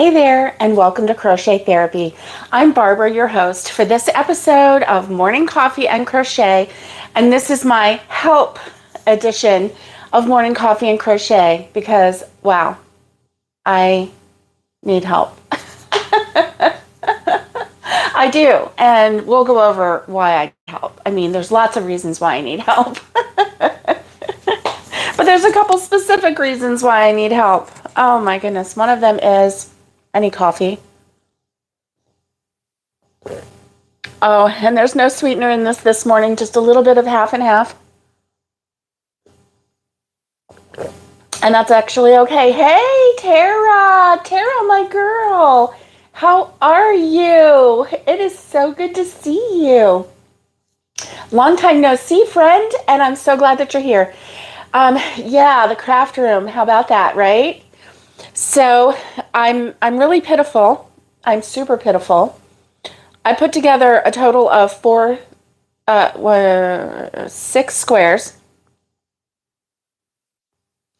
Hey there, and welcome to Crochet Therapy. I'm Barbara, your host for this episode of Morning Coffee and Crochet, and this is my help edition of Morning Coffee and Crochet because, wow, I need help. I do, and we'll go over why I need help. I mean, there's lots of reasons why I need help, but there's a couple specific reasons why I need help. Oh my goodness, one of them is I need coffee. Oh, and there's no sweetener in this morning, just a little bit of half and half. And that's actually okay. Hey, Tara, my girl. How are you? It is so good to see you. Long time no see, friend, and I'm so glad that you're here. Yeah, the craft room. How about that, right? So I'm really pitiful. I'm super pitiful. I put together a total of 6 squares.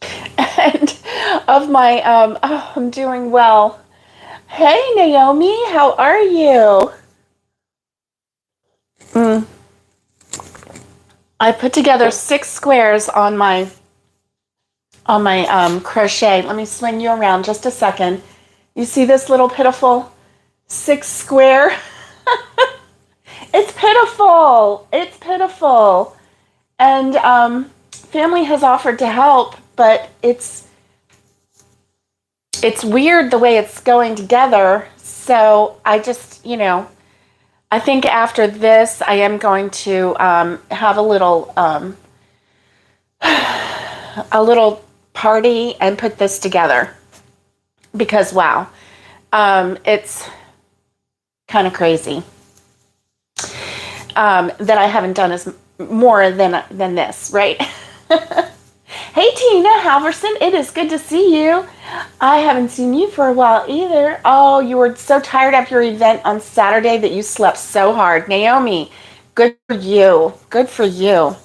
And of my, I'm doing well. Hey, Naomi, how are you? I put together 6 squares on my crochet. Let me swing you around just a second. You see this little pitiful 6 square? It's pitiful. It's pitiful. And family has offered to help, but it's weird the way it's going together. So I just, I think after this, I am going to have a little party and put this together because wow, it's kind of crazy that I haven't done as more than this, right? Hey Tina Halverson, it is good to see you. I haven't seen you for a while either. Oh, you were so tired after your event on Saturday that you slept so hard. Naomi, good for you. Good for you.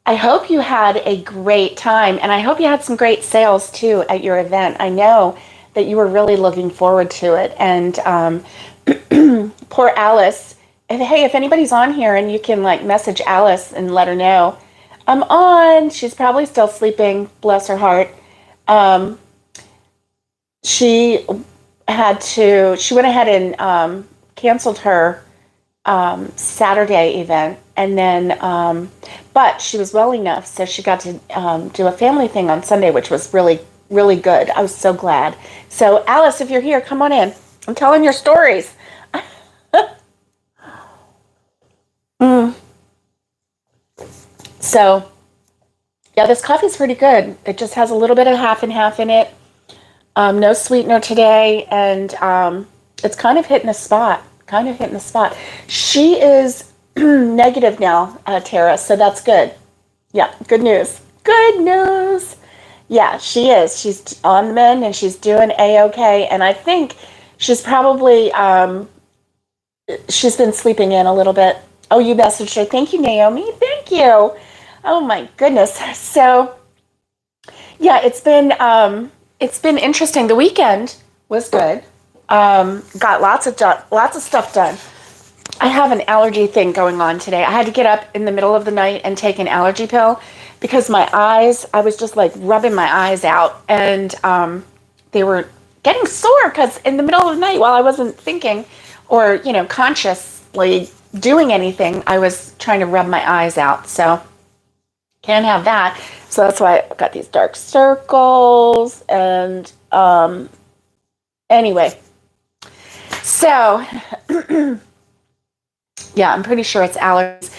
I hope you had a great time, and I hope you had some great sales too at your event. I know that you were really looking forward to it. And poor Alice, if anybody's on here and you can message Alice and let her know, I'm on. She's probably still sleeping, bless her heart. She went ahead and canceled her Saturday event, and then but she was well enough, so she got to do a family thing on Sunday, which was really, really good. I was so glad. So Alice, if you're here, come on in. I'm telling your stories. So yeah, this coffee's pretty good. It just has a little bit of half and half in it. No sweetener today, and it's kind of hitting the spot. She is negative now, Tara, so that's good. Yeah, good news. Good news. Yeah, she is. She's on the mend, and she's doing A-okay, and I think she's probably, she's been sleeping in a little bit. Oh, you messaged her. Thank you, Naomi. Thank you. Oh, my goodness. So, yeah, it's been interesting. The weekend was good. Got lots of stuff done. I have an allergy thing going on today. I had to get up in the middle of the night and take an allergy pill because my eyes, I was just rubbing my eyes out, and they were getting sore because in the middle of the night while I wasn't thinking or, consciously doing anything, I was trying to rub my eyes out. So can't have that. So that's why I got these dark circles. And anyway, so yeah, I'm pretty sure it's allergies.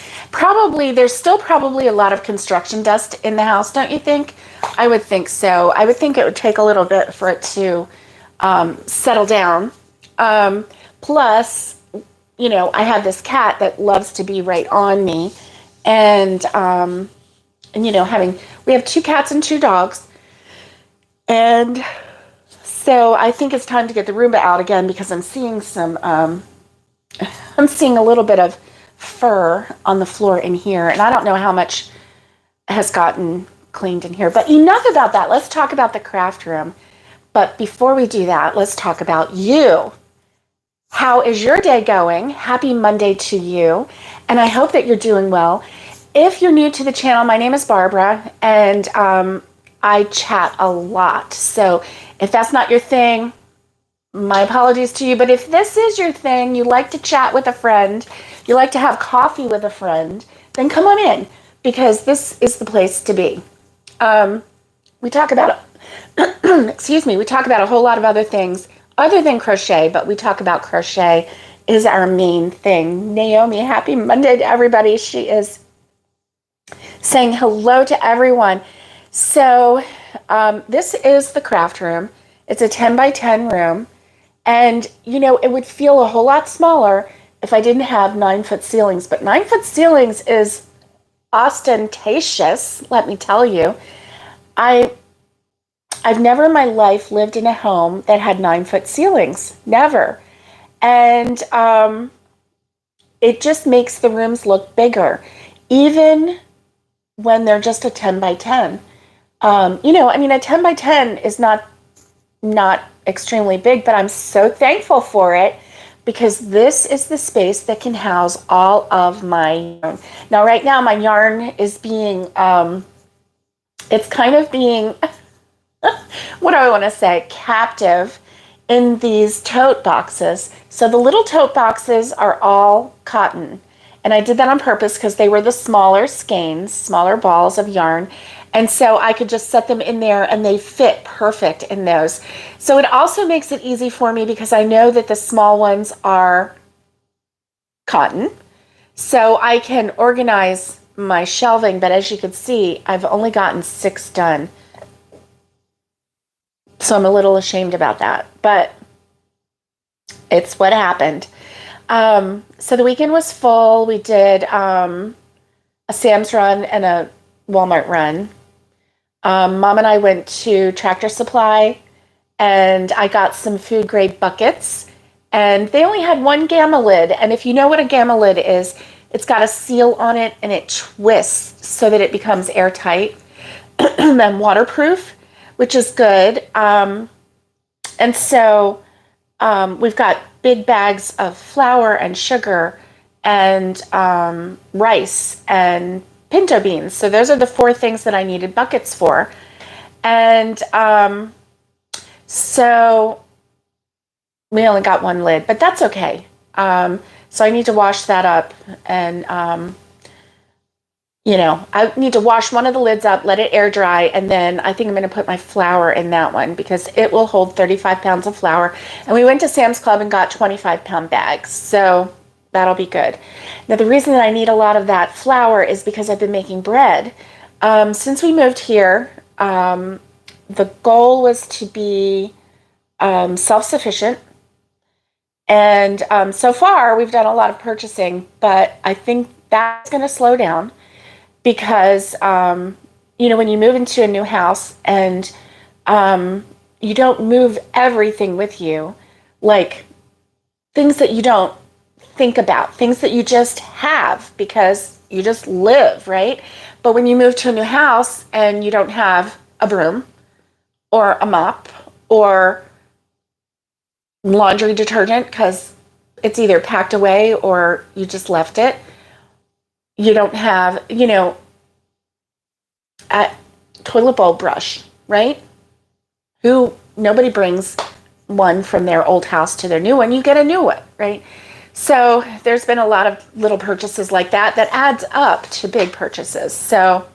There's still probably a lot of construction dust in the house, don't you think? I would think so. I would think it would take a little bit for it to settle down. Plus, I have this cat that loves to be right on me, and we have 2 cats and 2 dogs, and so I think it's time to get the Roomba out again because I'm seeing a little bit of fur on the floor in here, and I don't know how much has gotten cleaned in here. But enough about that. Let's talk about the craft room. But before we do that, let's talk about you. How is your day going? Happy Monday to you. And I hope that you're doing well. If you're new to the channel, my name is Barbara, and I chat a lot. So if that's not your thing, my apologies to you. But if this is your thing, you like to chat with a friend, you like to have coffee with a friend, then come on in, because this is the place to be. We talk about, we talk about a whole lot of other things other than crochet, but we talk about crochet is our main thing. Naomi, happy Monday to everybody. She is saying hello to everyone. So this is the craft room. It's a 10 by 10 room. And, you know, it would feel a whole lot smaller if I didn't have 9-foot ceilings. But 9-foot ceilings is ostentatious, let me tell you. I've never in my life lived in a home that had 9-foot ceilings. Never. And it just makes the rooms look bigger, even when they're just a 10 by 10. You know, I mean, a 10 by 10 is not extremely big, but I'm so thankful for it, because this is the space that can house all of my yarn. Now, right now, my yarn is being, it's kind of being, what do I want to say, captive in these tote boxes. So the little tote boxes are all cotton. And I did that on purpose because they were the smaller skeins, smaller balls of yarn. And so I could just set them in there and they fit perfect in those. So it also makes it easy for me because I know that the small ones are cotton. So I can organize my shelving, but as you can see, I've only gotten 6 done. So I'm a little ashamed about that, but it's what happened. So the weekend was full. We did a Sam's run and a Walmart run. Mom and I went to Tractor Supply, and I got some food grade buckets, and they only had one gamma lid. And if you know what a gamma lid is, it's got a seal on it and it twists so that it becomes airtight and waterproof, which is good. And so we've got big bags of flour and sugar and rice and pinto beans. So those are the 4 things that I needed buckets for. And so we only got 1 lid, but that's okay. So I need to wash that up, and you know, I need to wash one of the lids up, let it air dry, and then I think I'm going to put my flour in that one because it will hold 35 pounds of flour. And we went to Sam's Club and got 25-pound bags, so that'll be good. Now, the reason that I need a lot of that flour is because I've been making bread. Since we moved here, the goal was to be self-sufficient. And so far, we've done a lot of purchasing, but I think that's going to slow down. Because, you know, when you move into a new house and you don't move everything with you, like things that you don't think about, things that you just have because you just live, right? But when you move to a new house and you don't have a broom or a mop or laundry detergent because it's either packed away or you just left it, you don't have, you know, a toilet bowl brush, right? Nobody brings one from their old house to their new one. You get a new one, right? So there's been a lot of little purchases like that adds up to big purchases. So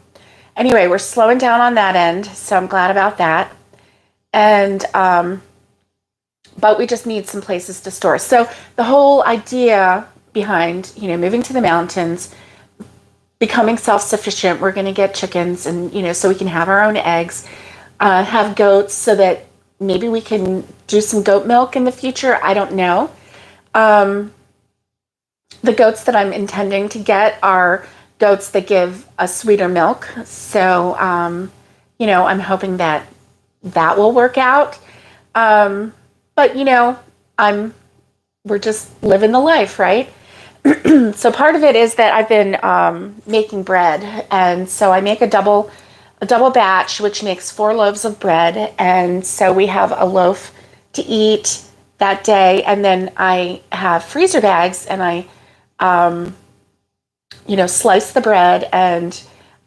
anyway, we're slowing down on that end. So I'm glad about that. And, but we just need some places to store. So the whole idea behind, you know, moving to the mountains, becoming self-sufficient, we're going to get chickens, and, you know, so we can have our own eggs, have goats so that maybe we can do some goat milk in the future. I don't know. The goats that I'm intending to get are goats that give a sweeter milk. So, you know, I'm hoping that will work out. But, you know, we're just living the life, right? So part of it is that I've been making bread, and so I make a double a double batch, which makes 4 loaves of bread. And so we have a loaf to eat that day. And then I have freezer bags and I, slice the bread. And,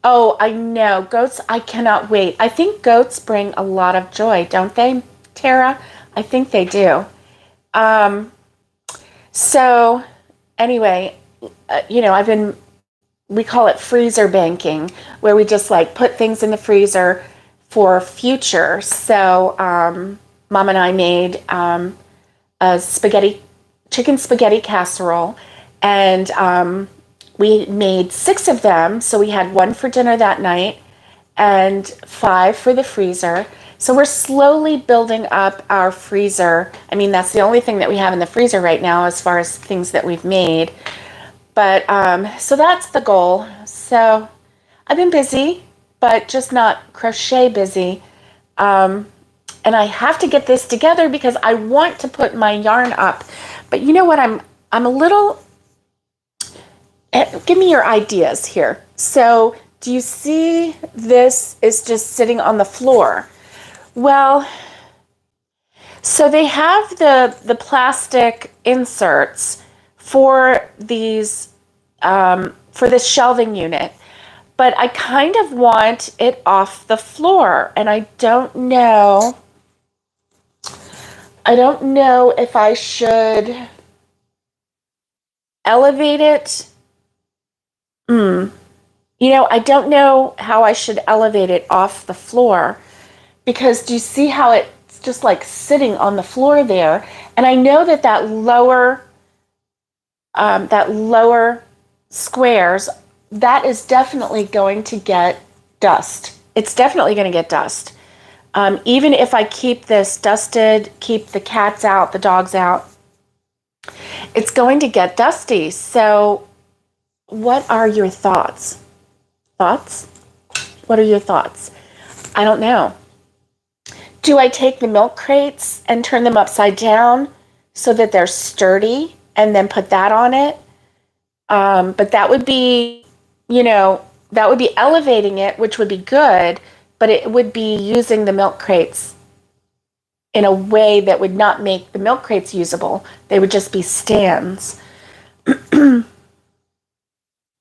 oh, I know, goats, I cannot wait. I think goats bring a lot of joy, don't they, Tara? I think they do. So anyway, we call it freezer banking, where we just like put things in the freezer for future. So Mom and I made a chicken spaghetti casserole, and we made 6 of them. So we had 1 for dinner that night and 5 for the freezer. So we're slowly building up our freezer. I mean, that's the only thing that we have in the freezer right now as far as things that we've made. But so that's the goal. So I've been busy, but just not crochet busy. And I have to get this together because I want to put my yarn up. But you know what? I'm a little... Give me your ideas here. So do you see this is just sitting on the floor? Well, so they have the plastic inserts for these for this shelving unit, but I kind of want it off the floor, and I don't know if I should elevate it. I don't know how I should elevate it off the floor, because do you see how it's just like sitting on the floor there? And I know that lower squares, that is definitely going to get dust. It's definitely going to get dust. Even if I keep this dusted, keep the cats out, the dogs out, it's going to get dusty. So what are your thoughts? Thoughts? What are your thoughts? I don't know. Do I take the milk crates and turn them upside down so that they're sturdy and then put that on it? But that would be, that would be elevating it, which would be good, but it would be using the milk crates in a way that would not make the milk crates usable. They would just be stands.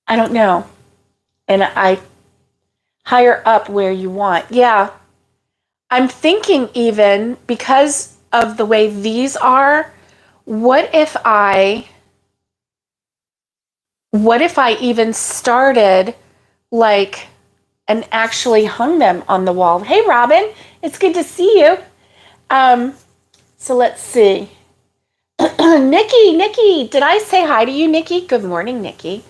I don't know. And I higher up where you want. Yeah. I'm thinking even because of the way these are, what if I even started like and actually hung them on the wall? Hey, Robin, it's good to see you. So let's see. Nikki, did I say hi to you, Nikki? Good morning, Nikki.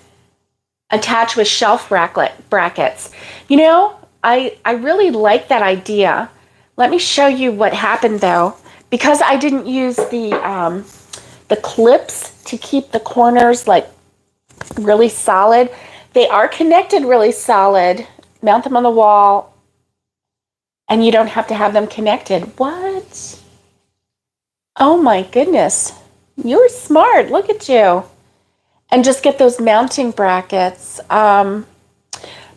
Attach with shelf brackets. I really like that idea. Let me show you what happened though. Because I didn't use the clips to keep the corners like really solid. They are connected really solid. Mount them on the wall and you don't have to have them connected. What? Oh my goodness. You're smart. Look at you. And just get those mounting brackets. But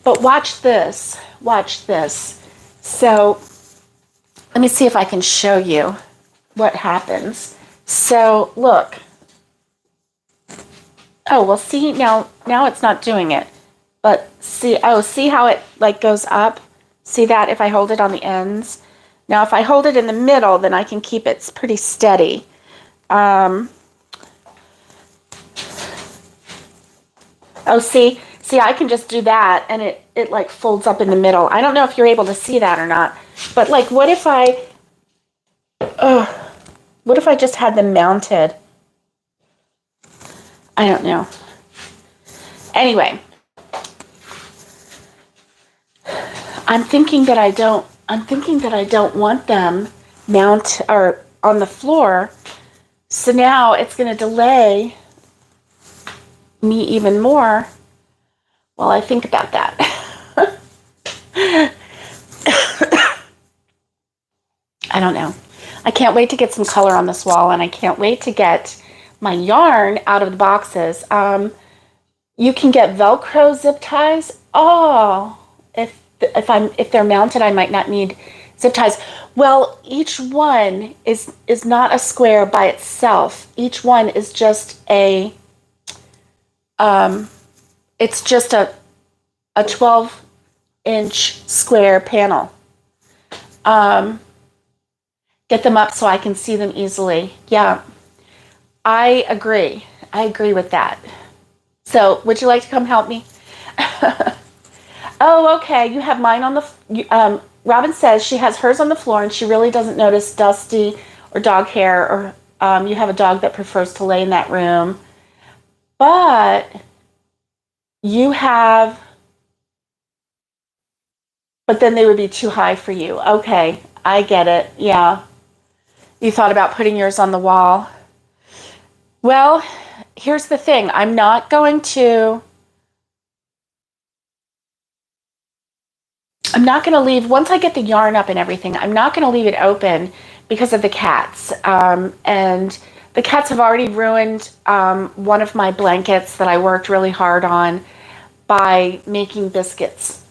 watch this. Watch this. So let me see if I can show you what happens. So look. Oh, well, see, now it's not doing it. But see how it like goes up? See that if I hold it on the ends? Now, if I hold it in the middle, then I can keep it pretty steady. See, I can just do that, and it like folds up in the middle. I don't know if you're able to see that or not, but like, what if I just had them mounted? I don't know. Anyway, I'm thinking that I don't want them mount or on the floor. So now it's going to delay me even more while I think about that. I don't know. I can't wait to get some color on this wall, and I can't wait to get my yarn out of the boxes. You can get Velcro zip ties. Oh, if they're mounted, I might not need zip ties. Well, each one is not a square by itself. Each one is just it's just a 12-inch square panel. Get them up so I can see them easily. Yeah, I agree. I agree with that. So, would you like to come help me? Oh, okay. You have mine on the. Robin says she has hers on the floor and she really doesn't notice dusty or dog hair, or you have a dog that prefers to lay in that room. But you have. But then they would be too high for you. Okay, I get it. Yeah. You thought about putting yours on the wall. Well, here's the thing. I'm not going to leave, once I get the yarn up and everything, I'm not going to leave it open because of the cats. And the cats have already ruined one of my blankets that I worked really hard on by making biscuits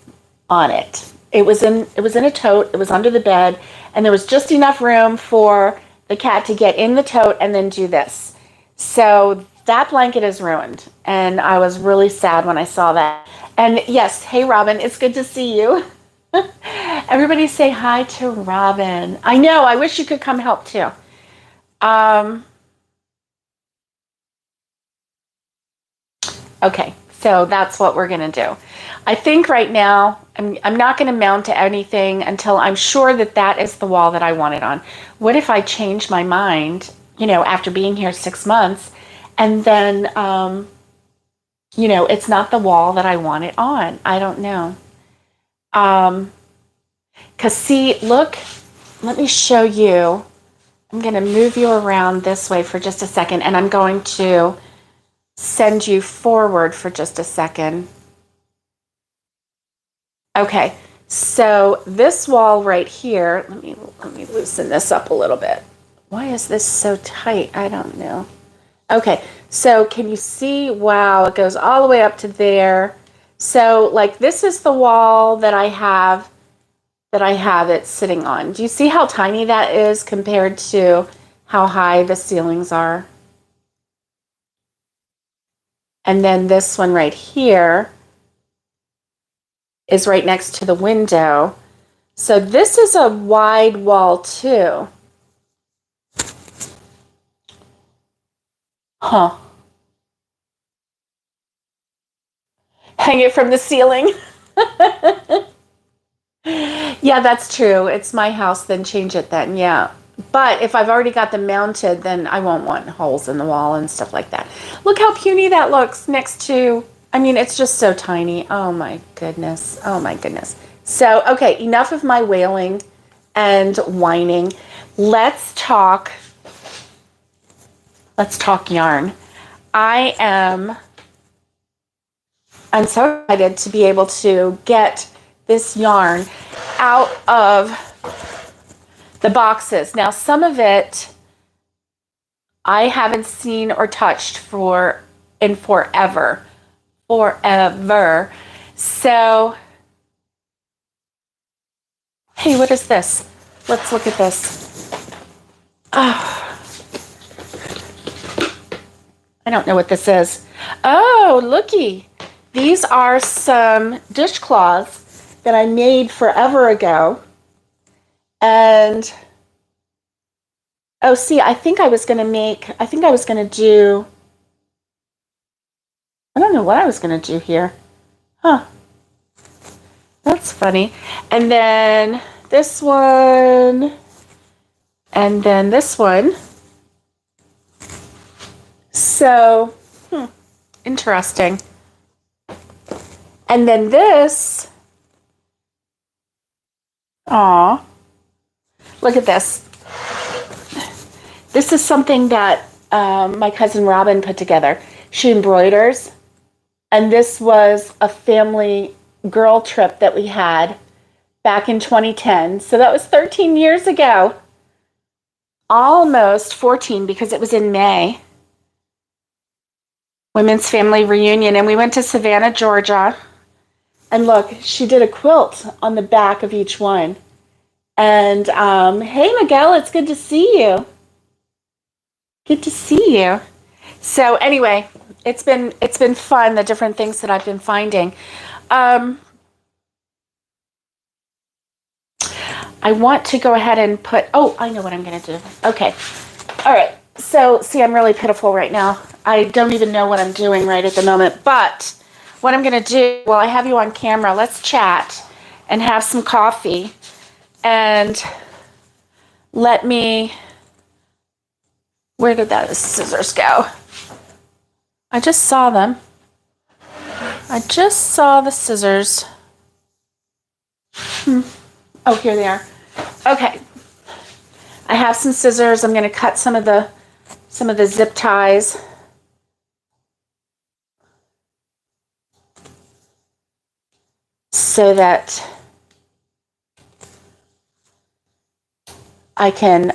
on it. It was in a tote, it was under the bed, and there was just enough room for the cat to get in the tote and then do this. So that blanket is ruined, and I was really sad when I saw that. And yes, hey Robin, it's good to see you. Everybody say hi to Robin. I know, I wish you could come help too. Okay, so that's what we're gonna do. I think right now, I'm not gonna mount to anything until I'm sure that that is the wall that I want it on. What if I change my mind, after being here 6 months, and then, it's not the wall that I want it on? I don't know. Because see, look, let me show you. I'm going to move you around this way for just a second, and I'm going to send you forward for just a second. Okay, so this wall right here, let me loosen this up a little bit. Why is this so tight? I don't know. Okay, so can you see? Wow, it goes all the way up to there. So like this is the wall that I have it sitting on. Do you see how tiny that is compared to how high the ceilings are? And then this one right here is right next to the window. So this is a wide wall too. Huh. Hang it from the ceiling. Yeah, that's true. It's my house, then change it then, yeah. But if I've already got them mounted, then I won't want holes in the wall and stuff like that. Look how puny that looks next to, it's just so tiny. Oh my goodness. Oh my goodness. So, okay, enough of my wailing and whining. Let's talk yarn. I'm so excited to be able to get this yarn out of the boxes. Now, some of it I haven't seen or touched in forever. So, hey, what is this? Let's look at this. Oh, I don't know what this is. Oh, looky. These are some dishcloths that I made forever ago. And, oh, see, I think I was going to do, I don't know what I was going to do here. Huh. That's funny. And then this one, and then this one. So, interesting. And then this, aw, look at this. This is something that my cousin Robin put together. She embroiders, and this was a family girl trip that we had back in 2010. So that was 13 years ago. Almost 14 because it was in May. Women's family reunion, and we went to Savannah, Georgia, And look, she did a quilt on the back of each one. And hey, Miguel, it's good to see you. Good to see you. So anyway, it's been fun, the different things that I've been finding. I want to go ahead and put, I know what I'm going to do. Okay. All right. So, see, I'm really pitiful right now. I don't even know what I'm doing right at the moment. But what I'm going to do, while I have you on camera, let's chat and have some coffee. And let me, where did those scissors go? I just saw them. I just saw the scissors. Oh, here they are. Okay. I have some scissors. I'm going to cut some of the zip ties. So that I can,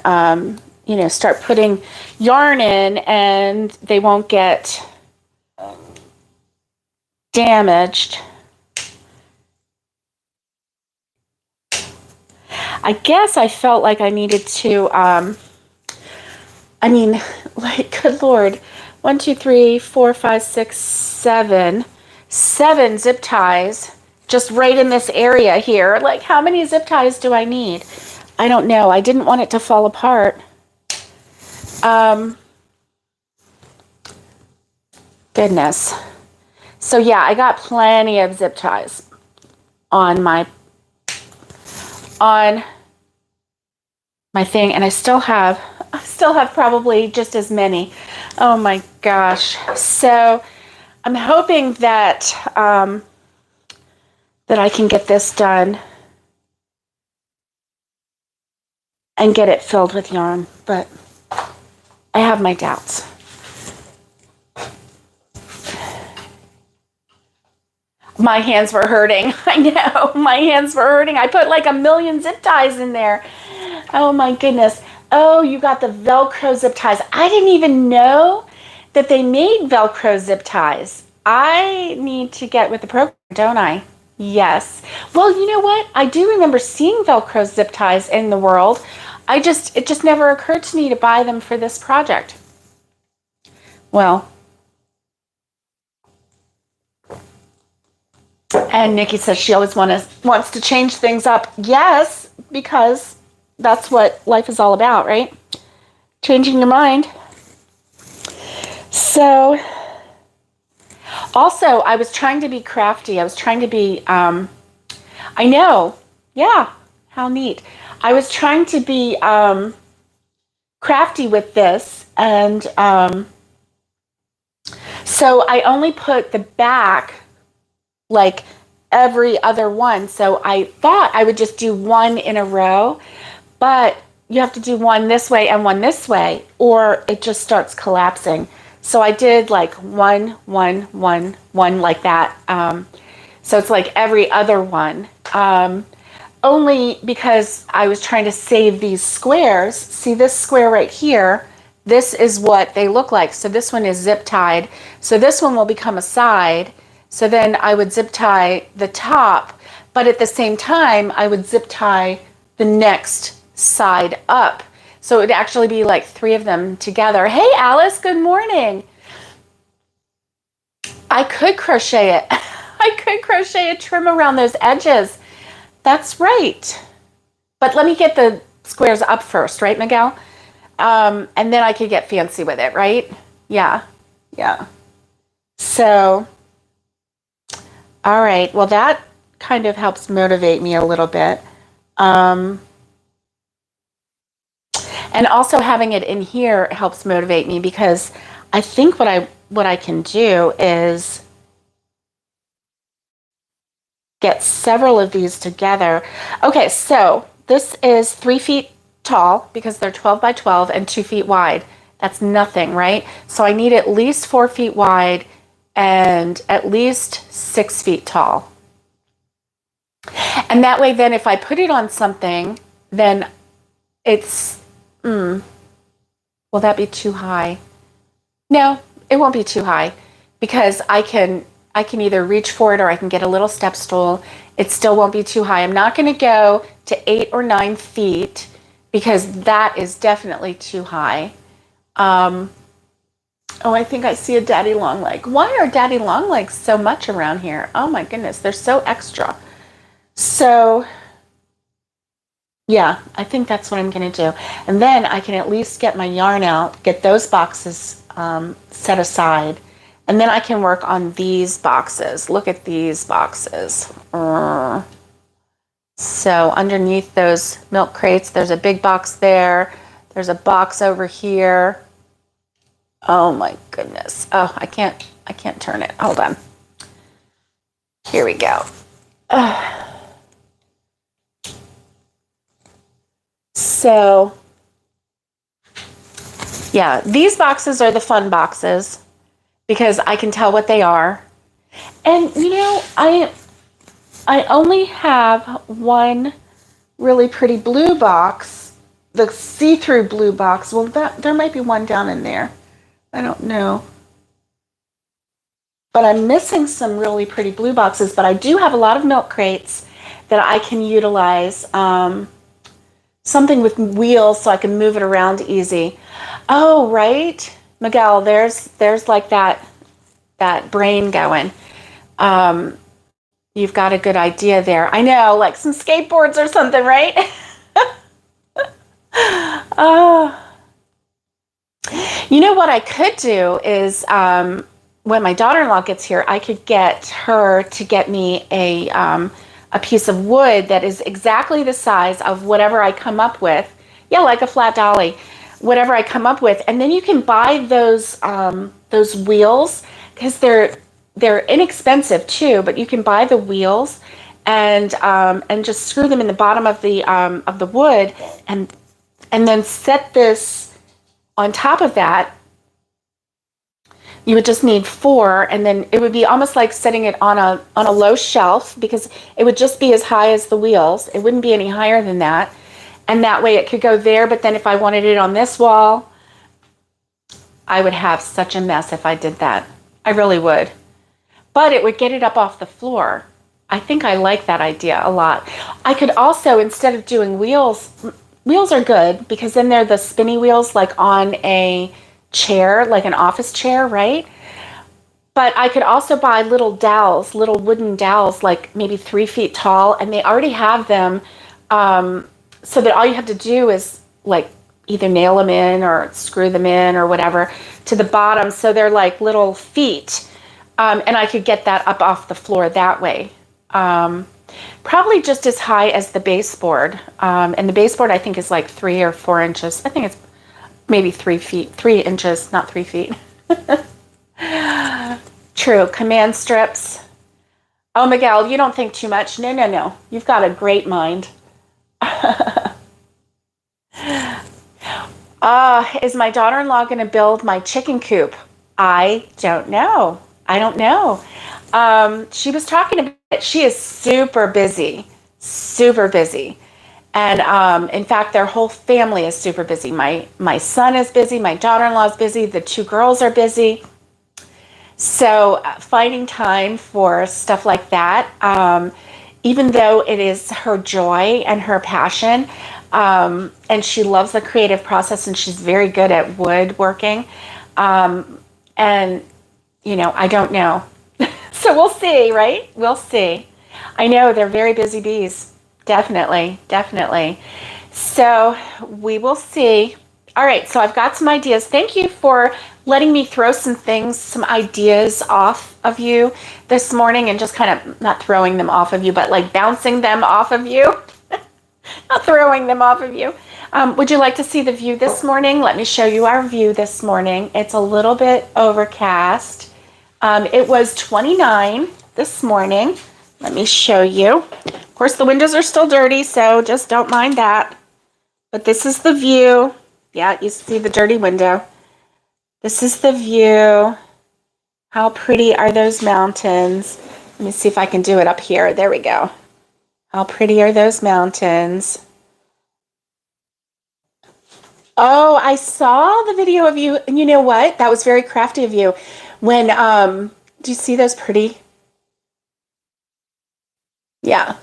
start putting yarn in and they won't get damaged. I guess I felt like I needed to, good Lord, 1, 2, 3, 4, 5, 6, 7 zip ties just right in this area here. Like, how many zip ties do I need? I don't know. I didn't want it to fall apart. Goodness. So yeah, I got plenty of zip ties on my thing, and I still have probably just as many. Oh my gosh. So I'm hoping that that I can get this done and get it filled with yarn, but I have my doubts. My hands were hurting. I know, my hands were hurting. I put like 1 million zip ties in there. Oh my goodness. Oh, you got the Velcro zip ties. I didn't even know that they made Velcro zip ties. I need to get with the program, don't I? Yes. Well, you know what? I do remember seeing Velcro zip ties in the world. It just never occurred to me to buy them for this project. Well, and Nikki says she always wants to change things up. Yes, because that's what life is all about, right? Changing your mind. So, also, I was trying to be crafty. I was trying to be, I know, yeah, how neat. I was trying to be crafty with this, and so I only put the back like every other one. So I thought I would just do one in a row, but you have to do one this way and one this way, or it just starts collapsing. So I did like one like that. So it's like every other one. Only because I was trying to save these squares. See this square right here? This is what they look like. So this one is zip tied. So this one will become a side. So then I would zip tie the top, but at the same time, I would zip tie the next side up. So it would actually be like 3 of them together. Hey, Alice, good morning. I could crochet it. I could crochet a trim around those edges. That's right. But let me get the squares up first, right, Miguel? And then I could get fancy with it, right? Yeah. So, all right. Well, that kind of helps motivate me a little bit. And also having it in here helps motivate me, because I think what I can do is get several of these together. Okay, so this is 3 feet tall because they're 12 by 12 and 2 feet wide. That's nothing, right? So I need at least 4 feet wide and at least 6 feet tall. And that way, then if I put it on something, then it's, will that be too high? No, it won't be too high, because I can I can either reach for it or I can get a little step stool. It still won't be too high. I'm not going to go to 8 or 9 feet because that is definitely too high. Oh, I think I see a daddy long leg. Why are daddy long legs so much around here? Oh my goodness, they're so extra. So yeah, I think that's what I'm going to do. And then I can at least get my yarn out, get those boxes set aside, and then I can work on these boxes. Look at these boxes. So underneath those milk crates, there's a big box there. There's a box over here. Oh my goodness. Oh, I can't turn it. Hold on. Here we go. So, yeah, these boxes are the fun boxes because I can tell what they are. And, you know, I only have one really pretty blue box, the see-through blue box. Well, there might be one down in there. I don't know. But I'm missing some really pretty blue boxes, but I do have a lot of milk crates that I can utilize. Something with wheels so I can move it around easy. Oh, right, Miguel, there's like that brain going. You've got a good idea there. I know, like some skateboards or something, right? You know what I could do is when my daughter-in-law gets here, I could get her to get me a piece of wood that is exactly the size of whatever I come up with. Yeah, like a flat dolly, whatever I come up with. And then you can buy those wheels because they're inexpensive too, but you can buy the wheels and just screw them in the bottom of the wood and then set this on top of that. You would just need 4, and then it would be almost like setting it on a low shelf because it would just be as high as the wheels. It wouldn't be any higher than that. And that way it could go there, but then if I wanted it on this wall, I would have such a mess if I did that. I really would. But it would get it up off the floor. I think I like that idea a lot. I could also, instead of doing wheels are good because then they're the spinny wheels like on a chair, like an office chair, right? But I could also buy little dowels, little wooden dowels, like maybe 3 feet tall, and they already have them so that all you have to do is like either nail them in or screw them in or whatever to the bottom, so they're like little feet, and I could get that up off the floor that way. Probably just as high as the baseboard, and the baseboard I think is like 3 or 4 inches. I think it's maybe 3 feet, 3 inches, not 3 feet. True. Command strips. Oh, Miguel, you don't think too much. No. You've got a great mind. Is my daughter-in-law going to build my chicken coop? I don't know. She was talking about it. She is super busy. And in fact, their whole family is super busy. My son is busy. My daughter-in-law is busy. The 2 girls are busy. So finding time for stuff like that, even though it is her joy and her passion, and she loves the creative process and she's very good at woodworking. And, you know, I don't know. So we'll see, right? We'll see. I know they're very busy bees. Definitely. So we will see. All right, so I've got some ideas. Thank you for letting me throw some ideas off of you this morning and just kind of not throwing them off of you, but like bouncing them off of you. Not throwing them off of you. Would you like to see the view this morning? Let me show you our view this morning. It's a little bit overcast. It was 29 this morning. Let me show you. Of course, the windows are still dirty, so just don't mind that. But this is the view. Yeah, you see the dirty window. This is the view. How pretty are those mountains? Let me see if I can do it up here. There we go. How pretty are those mountains? Oh, I saw the video of you, and you know what? That was very crafty of you. When Do you see those pretty? Yeah.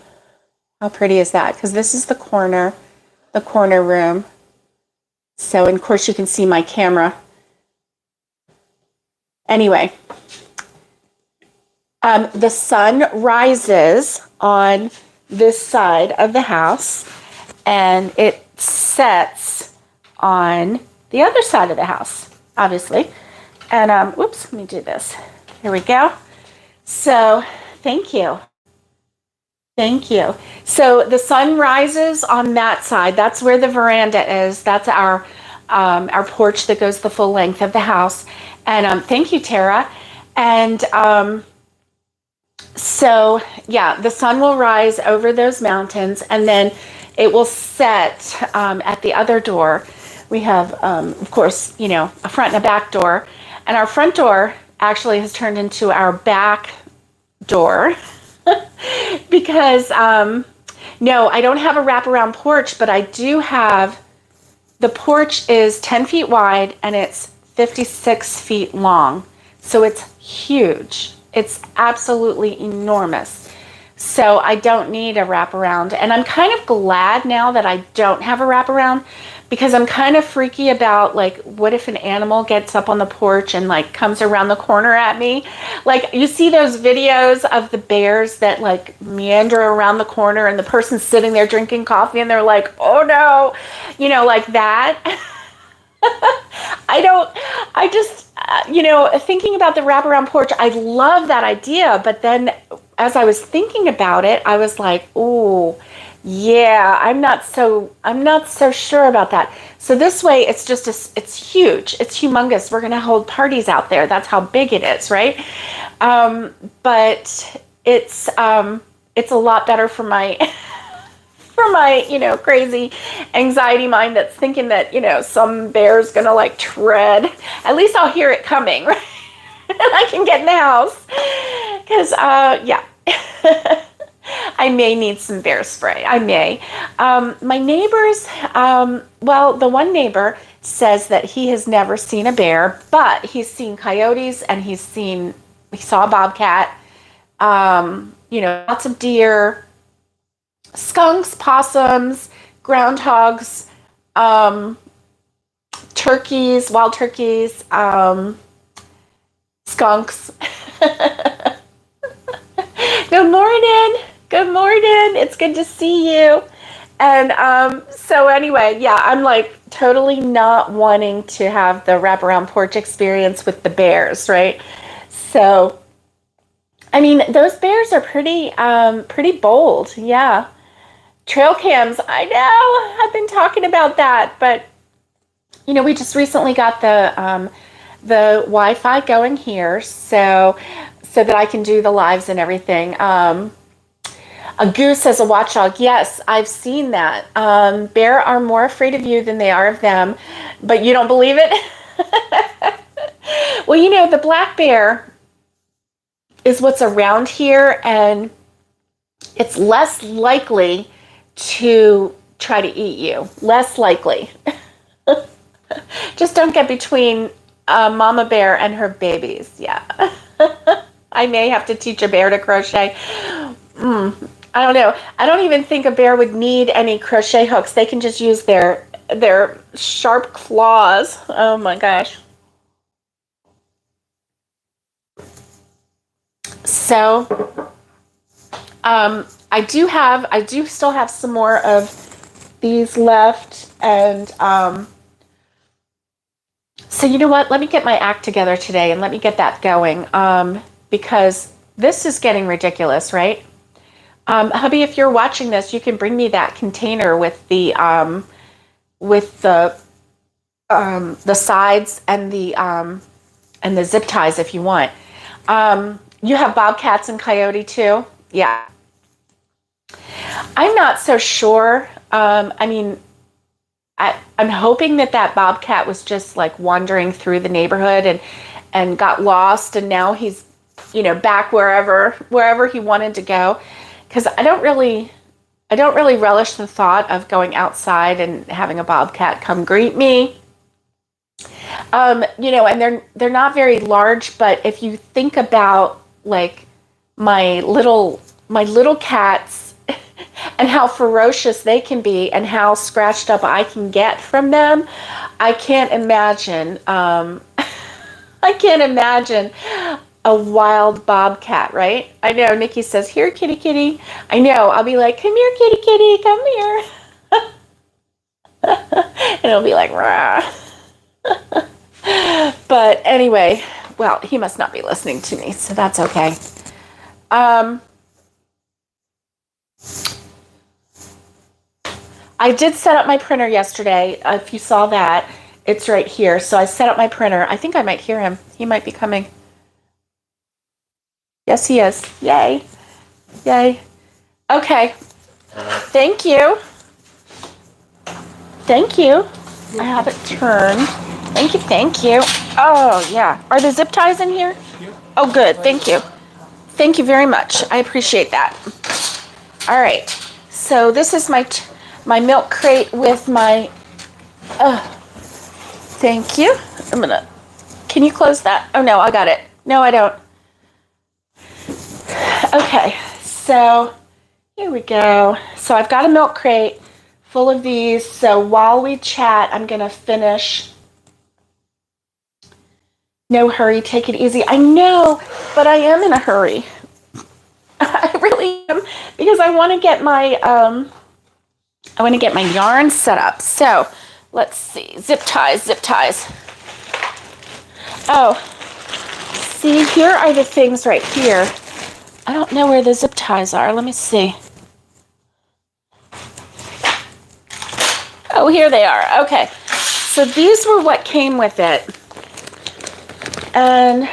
How pretty is that? Because this is the corner room. So, and of course, you can see my camera. Anyway, the sun rises on this side of the house, and it sets on the other side of the house, obviously. And, whoops, let me do this. Here we go. So, thank you. Thank you. So the sun rises on that side. That's where the veranda is. That's our porch that goes the full length of the house. And thank you, Tara. And so, yeah, the sun will rise over those mountains, and then it will set at the other door. We have, of course, you know, a front and a back door. And our front door actually has turned into our back door. Because, no, I don't have a wraparound porch, but I do have, the porch is 10 feet wide and it's 56 feet long. So it's huge. It's absolutely enormous. So I don't need a wraparound. And I'm kind of glad now that I don't have a wraparound, because I'm kind of freaky about, like, what if an animal gets up on the porch and, like, comes around the corner at me? Like, you see those videos of the bears that, like, meander around the corner and the person's sitting there drinking coffee and they're like, oh no, you know, like that. You know, thinking about the wraparound porch, I love that idea. But then as I was thinking about it, I was like, oh, yeah, I'm not so sure about that. So this way, it's it's huge. It's humongous. We're going to hold parties out there. That's how big it is, right? But it's a lot better for my you know, crazy anxiety mind that's thinking that, you know, some bear's going to, like, tread. At least I'll hear it coming, right? And I can get in the house. Because, yeah. I may need some bear spray. I may. My neighbors, well, the one neighbor says that he has never seen a bear, but he's seen coyotes and he saw a bobcat, you know, lots of deer, skunks, possums, groundhogs, turkeys, wild turkeys, skunks. Good morning. Good morning. It's good to see you. And so anyway, yeah, I'm like totally not wanting to have the wraparound porch experience with the bears, right? So, I mean, those bears are pretty bold. Yeah. Trail cams. I know. I've been talking about that, but you know, we just recently got the Wi-Fi going here, so that I can do the lives and everything. A goose as a watchdog. Yes, I've seen that. Bear are more afraid of you than they are of them, but you don't believe it? Well, you know, the black bear is what's around here, and it's less likely to try to eat you. Less likely. Just don't get between mama bear and her babies. Yeah. I may have to teach a bear to crochet. I don't know. I don't even think a bear would need any crochet hooks. They can just use their sharp claws. Oh my gosh. So, I do still have some more of these left, and so you know what? Let me get my act together today and let me get that going, because this is getting ridiculous, right? Hubby, if you're watching this, you can bring me that container with the sides and the zip ties if you want. You have bobcats and coyote too? Yeah. I'm not so sure. I mean, I'm hoping that bobcat was just like wandering through the neighborhood and got lost, and now he's, you know, back wherever he wanted to go. Because I don't really relish the thought of going outside and having a bobcat come greet me. You know, and they're not very large, but if you think about like my little cats and how ferocious they can be and how scratched up I can get from them, I can't imagine I can't imagine a wild bobcat, right? I know Nikki says, "Here, kitty, kitty." I know. I'll be like, "Come here, kitty, kitty, come here." And it'll be like, "Rah." But anyway, well, he must not be listening to me, so that's okay. I did set up my printer yesterday. If you saw that, it's right here. So I set up my printer. I think I might hear him. He might be coming. Yes, he is. Yay. Yay. Okay. Thank you. Thank you. I have it turned. Thank you. Thank you. Oh, yeah. Are the zip ties in here? Oh, good. Thank you. Thank you very much. I appreciate that. All right. So this is my milk crate with my, thank you. Can you close that? Oh, no, I got it. No, I don't. Okay, so here we go. So I've got a milk crate full of these. So while we chat, I'm going to finish. No hurry, take it easy. I know, but I am in a hurry. I really am, because I want to get my yarn set up. So let's see, zip ties. Oh, see, here are the things right here. I don't know where the zip ties are. Let me see. Oh, here they are. Okay. So these were what came with it. And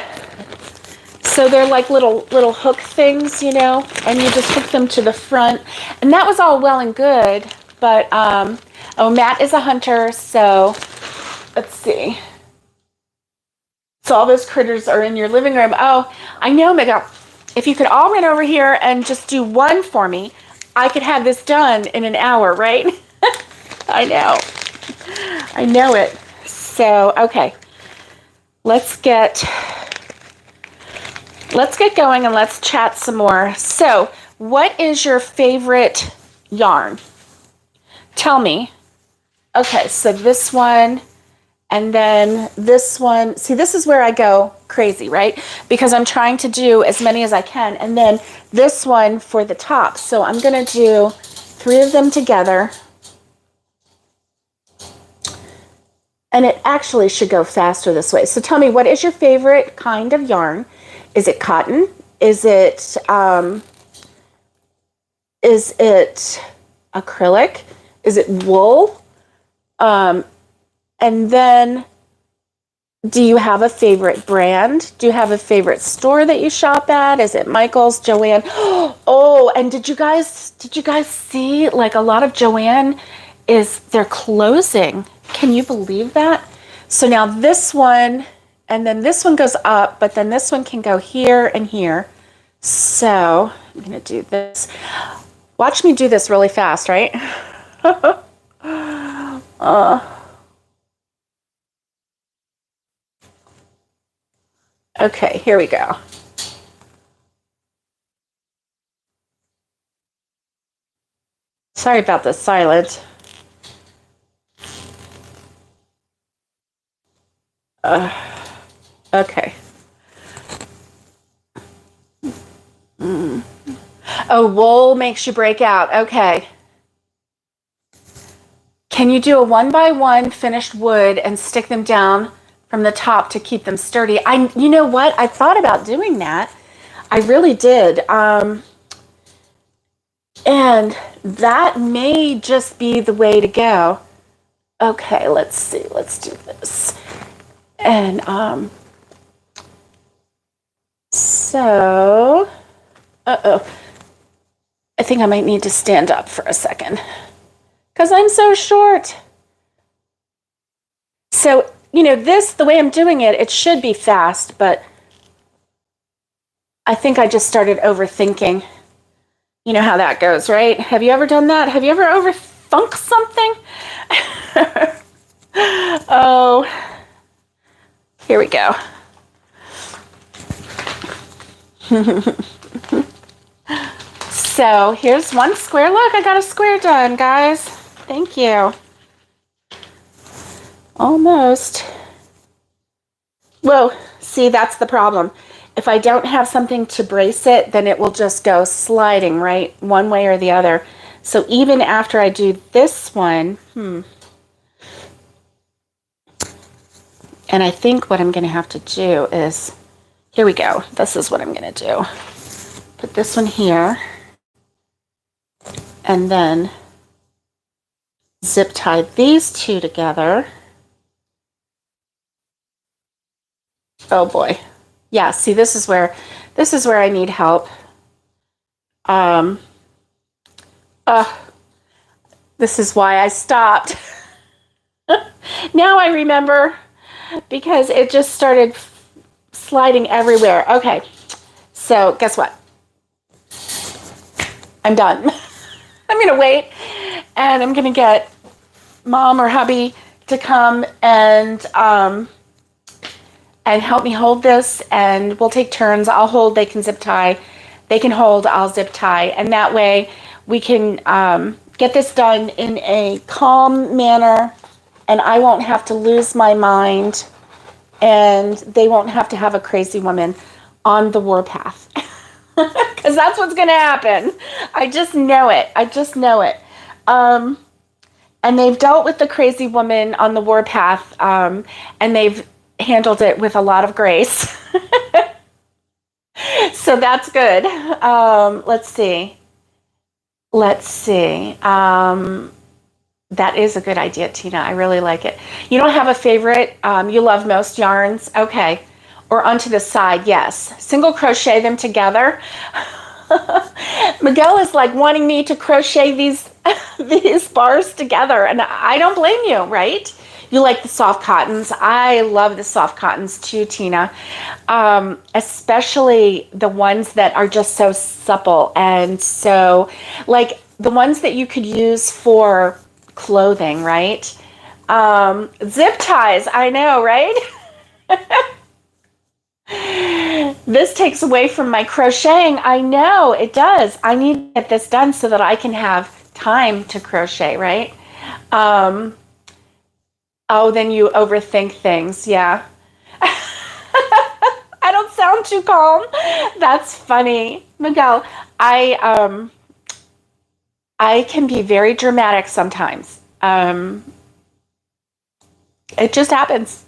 so they're like little hook things, you know, and you just hook them to the front. And that was all well and good, but oh, Matt is a hunter, so let's see. So all those critters are in your living room. Oh, I know, Miguel. If you could all run over here and just do one for me, I could have this done in an hour, right? I know it. So, okay. Let's get going and let's chat some more. So, what is your favorite yarn? Tell me. Okay, so this one, and then this one. See, this is where I go crazy, right? Because I'm trying to do as many as I can. And then this one for the top. So I'm going to do 3 of them together. And it actually should go faster this way. So tell me, what is your favorite kind of yarn? Is it cotton? Is it acrylic? Is it wool? And then, do you have a favorite brand? Do you have a favorite store that you shop at? Is it Michael's, Joanne? Oh, and did you guys see, like, a lot of Joanne they're closing. Can you believe that? So now this one, and then this one goes up, but then this one can go here and here. So I'm gonna do this. Watch me do this really fast, right? Okay, here we go. Sorry about the silence. Okay. Oh, wool makes you break out. Okay. Can you do a 1x1 finished wood and stick them down from the top to keep them sturdy? You know what? I thought about doing that. I really did. And that may just be the way to go. Okay, let's see. Let's do this. And so, I think I might need to stand up for a second because I'm so short. So, you know, the way I'm doing it, it should be fast, but I think I just started overthinking. You know how that goes, right? Have you ever done that? Have you ever overthunk something? Oh, Here we go. So here's one square. Look, I got a square done, guys. Thank you. Almost. Whoa, see, that's the problem. If I don't have something to brace it, then it will just go sliding, right? One way or the other. So even after I do this one, and I think what I'm going to have to do is, here we go. This is what I'm going to do. Put this one here, and then zip tie these two together. Oh boy. Yeah, see, this is where I need help. This is why I stopped. Now I remember, because it just started sliding everywhere. Okay, so guess what? I'm done. I'm gonna wait, and I'm gonna get Mom or hubby to come and help me hold this, and we'll take turns. I'll hold, they can zip tie. They can hold, I'll zip tie. And that way we can get this done in a calm manner, and I won't have to lose my mind, and they won't have to have a crazy woman on the warpath. Because that's what's going to happen. I just know it. I just know it. And they've dealt with the crazy woman on the warpath, and they've handled it with a lot of grace. So that's good. Let's see. That is a good idea, Tina. I really like it. You don't have a favorite? You love most yarns? Okay. Or onto the side, yes. Single crochet them together. Miguel is like wanting me to crochet these bars together, and I don't blame you, right? You like the soft cottons. I love the soft cottons too, Tina. Especially the ones that are just so supple, and so like the ones that you could use for clothing, right? Zip ties, I know, right? This takes away from my crocheting. I know it does. I need to get this done so that I can have time to crochet, right? Oh, then you overthink things. Yeah. I don't sound too calm. That's funny. Miguel, I can be very dramatic sometimes. It just happens.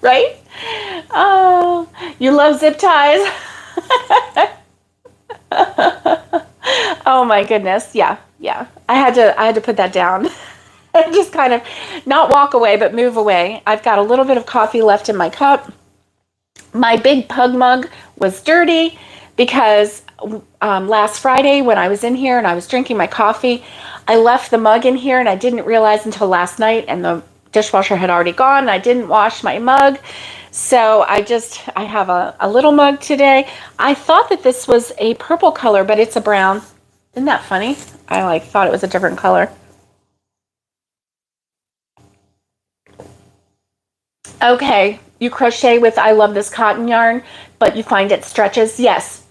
Right? Oh, you love zip ties. Oh my goodness. Yeah. I had to put that down. Just kind of not walk away, but move away. I've got a little bit of coffee left in my cup. My big pug mug was dirty because last Friday when I was in here and I was drinking my coffee, I left the mug in here and I didn't realize until last night, and the dishwasher had already gone, and I didn't wash my mug. So I have a little mug today. I thought that this was a purple color, but it's a brown. Isn't that funny? I thought it was a different color. Okay, you crochet with I love this cotton yarn, but you find it stretches? Yes,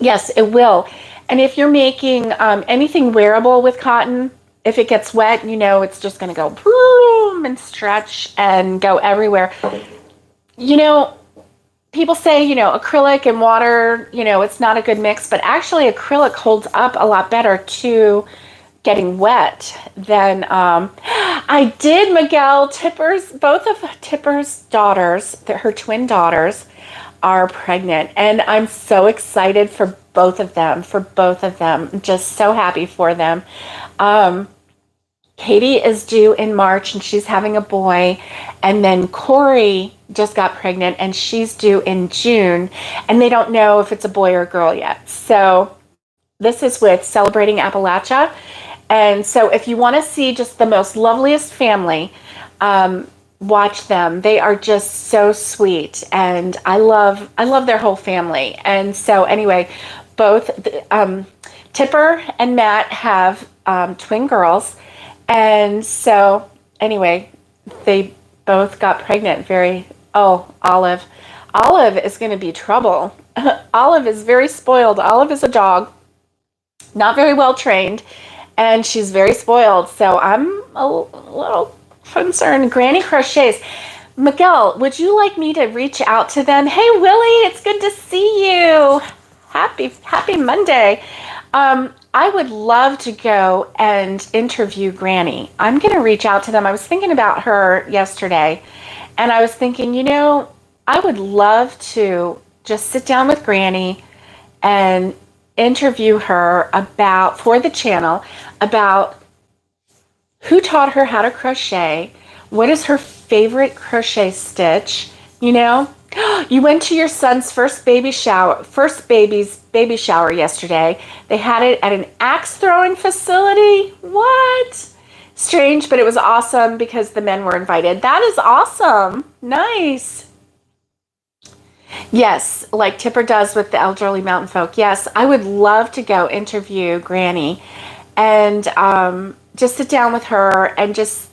it will. And if you're making anything wearable with cotton, if it gets wet, it's just going to go boom and stretch and go everywhere. People say, acrylic and water, it's not a good mix, but actually acrylic holds up a lot better to getting wet than I did, Miguel. Both of Tipper's daughters, her twin daughters, are pregnant, and I'm so excited for both of them. I'm just so happy for them. Katie is due in March, and she's having a boy, and then Corey just got pregnant, and she's due in June, and they don't know if it's a boy or a girl yet. So this is with Celebrating Appalachia. And so if you want to see just the most loveliest family, watch them. They are just so sweet, and I love their whole family. And so anyway, both Tipper and Matt have twin girls, and so anyway, they both got pregnant Olive. Olive is going to be trouble. Olive is very spoiled. Olive is a dog, not very well trained, and she's very spoiled. So I'm a little concerned. Granny Crochets. Miguel, would you like me to reach out to them? Hey, Willie, it's good to see you. Happy Monday. I would love to go and interview Granny. I'm going to reach out to them. I was thinking about her yesterday, and I was thinking, I would love to just sit down with Granny and interview her for the channel, about who taught her how to crochet, what is her favorite crochet stitch. You went to your son's first baby's baby shower yesterday. They had it at an axe throwing facility. What? Strange, but it was awesome because the men were invited. That is awesome. Nice. Yes, like Tipper does with the elderly mountain folk. Yes, I would love to go interview Granny and just sit down with her and just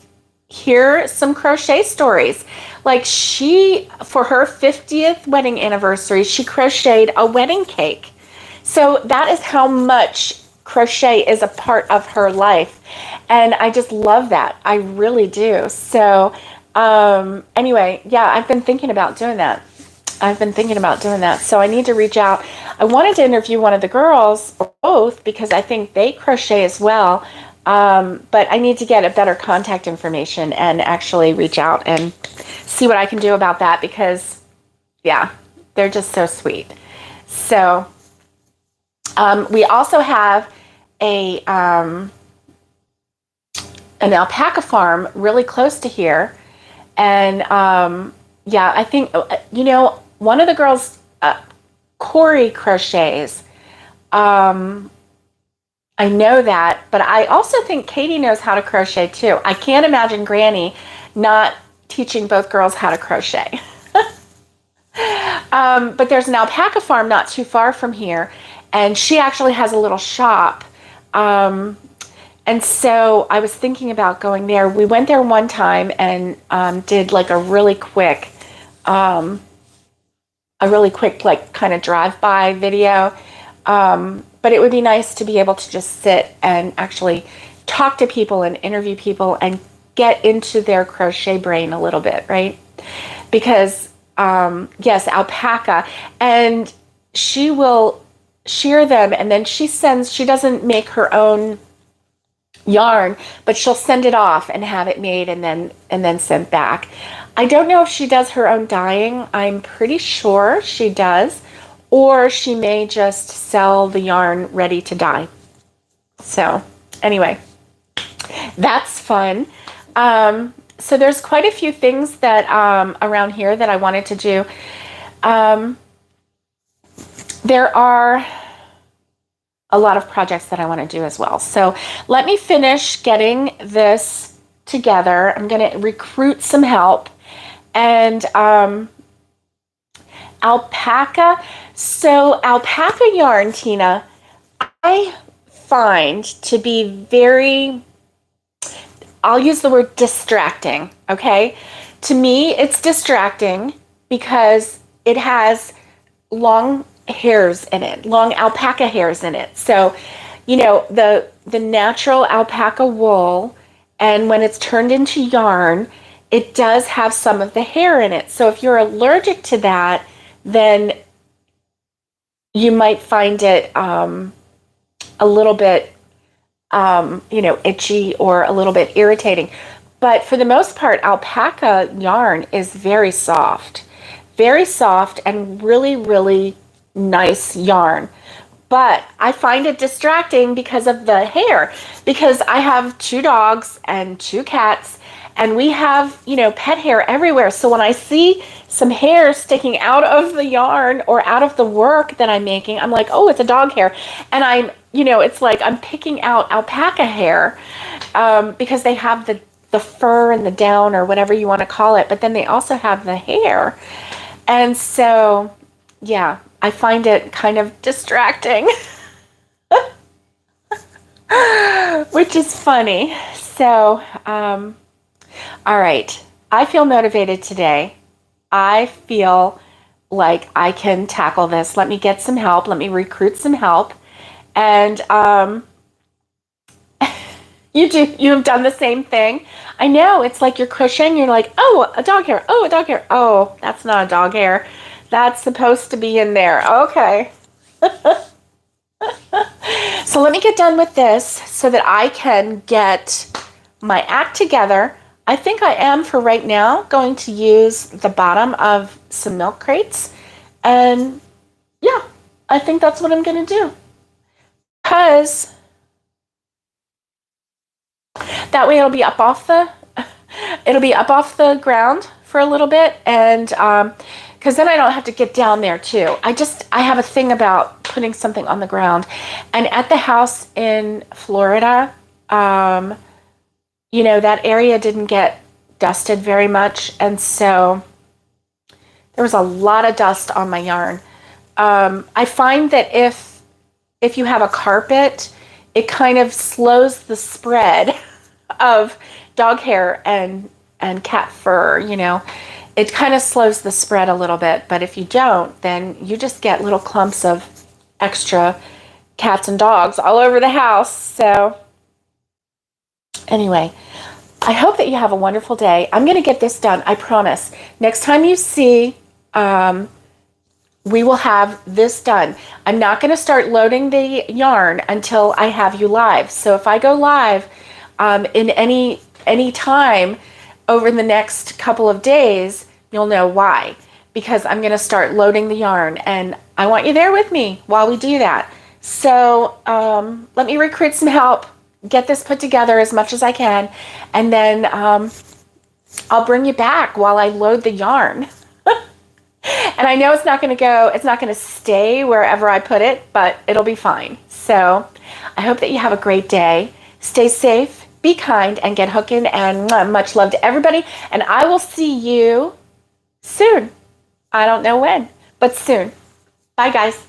hear some crochet stories. Like for her 50th wedding anniversary, she crocheted a wedding cake. So that is how much crochet is a part of her life. And I just love that. I really do. So anyway, yeah, I've been thinking about doing that. So I need to reach out. I wanted to interview one of the girls, or both, because I think they crochet as well. But I need to get a better contact information and actually reach out and see what I can do about that, because yeah, they're just so sweet. So we also have an alpaca farm really close to here. And yeah, I think, one of the girls, Corey, crochets. I know that, but I also think Katie knows how to crochet too. I can't imagine Granny not teaching both girls how to crochet. But there's an alpaca farm not too far from here, and she actually has a little shop. And so I was thinking about going there. We went there one time and did like a really quick like kind of drive-by video. But it would be nice to be able to just sit and actually talk to people and interview people and get into their crochet brain a little bit, right? Because, yes, alpaca, and she will shear them, and then she doesn't make her own yarn, but she'll send it off and have it made and then sent back. I don't know if she does her own dyeing. I'm pretty sure she does. Or she may just sell the yarn ready to dye. So anyway, that's fun. So there's quite a few things that around here that I wanted to do. There are a lot of projects that I want to do as well. So let me finish getting this together. I'm going to recruit some help. And alpaca. So alpaca yarn, Tina, I find to be I'll use the word distracting, okay? To me, it's distracting because it has long hairs in it, long alpaca hairs in it. So, the natural alpaca wool, and when it's turned into yarn, it does have some of the hair in it. So if you're allergic to that, then you might find it a little bit, itchy or a little bit irritating. But for the most part, alpaca yarn is very soft and really, really nice yarn. But I find it distracting because of the hair, because I have 2 dogs and 2 cats, and we have, pet hair everywhere. So when I see some hair sticking out of the yarn or out of the work that I'm making, I'm like, oh, it's a dog hair. And it's like I'm picking out alpaca hair because they have the fur and the down or whatever you want to call it. But then they also have the hair. And so, yeah, I find it kind of distracting, which is funny. So, all right. I feel motivated today. I feel like I can tackle this. Let me get some help. Let me recruit some help. And you have done the same thing. I know, it's like you're crocheting, you're like, oh, a dog hair, oh, a dog hair. Oh, that's not a dog hair. That's supposed to be in there. Okay. So let me get done with this so that I can get my act together. I think I am, for right now, going to use the bottom of some milk crates. And yeah, I think that's what I'm going to do. Because that way it'll be up off the ground for a little bit, and because then I don't have to get down there too. I have a thing about putting something on the ground, and at the house in Florida, that area didn't get dusted very much, and so there was a lot of dust on my yarn. I find that if you have a carpet, it kind of slows the spread of dog hair and cat fur, It kind of slows the spread a little bit, but if you don't, then you just get little clumps of extra cats and dogs all over the house. So anyway, I hope that you have a wonderful day. I'm going to get this done, I promise. Next time you see, we will have this done. I'm not going to start loading the yarn until I have you live. So if I go live in any time over the next couple of days, you'll know why. Because I'm going to start loading the yarn, and I want you there with me while we do that. So let me recruit some help, get this put together as much as I can, and then I'll bring you back while I load the yarn. And I know it's not going to stay wherever I put it, but it'll be fine. So I hope that you have a great day. Stay safe, be kind, and get hooking, and much love to everybody. And I will see you soon. I don't know when, but soon. Bye, guys.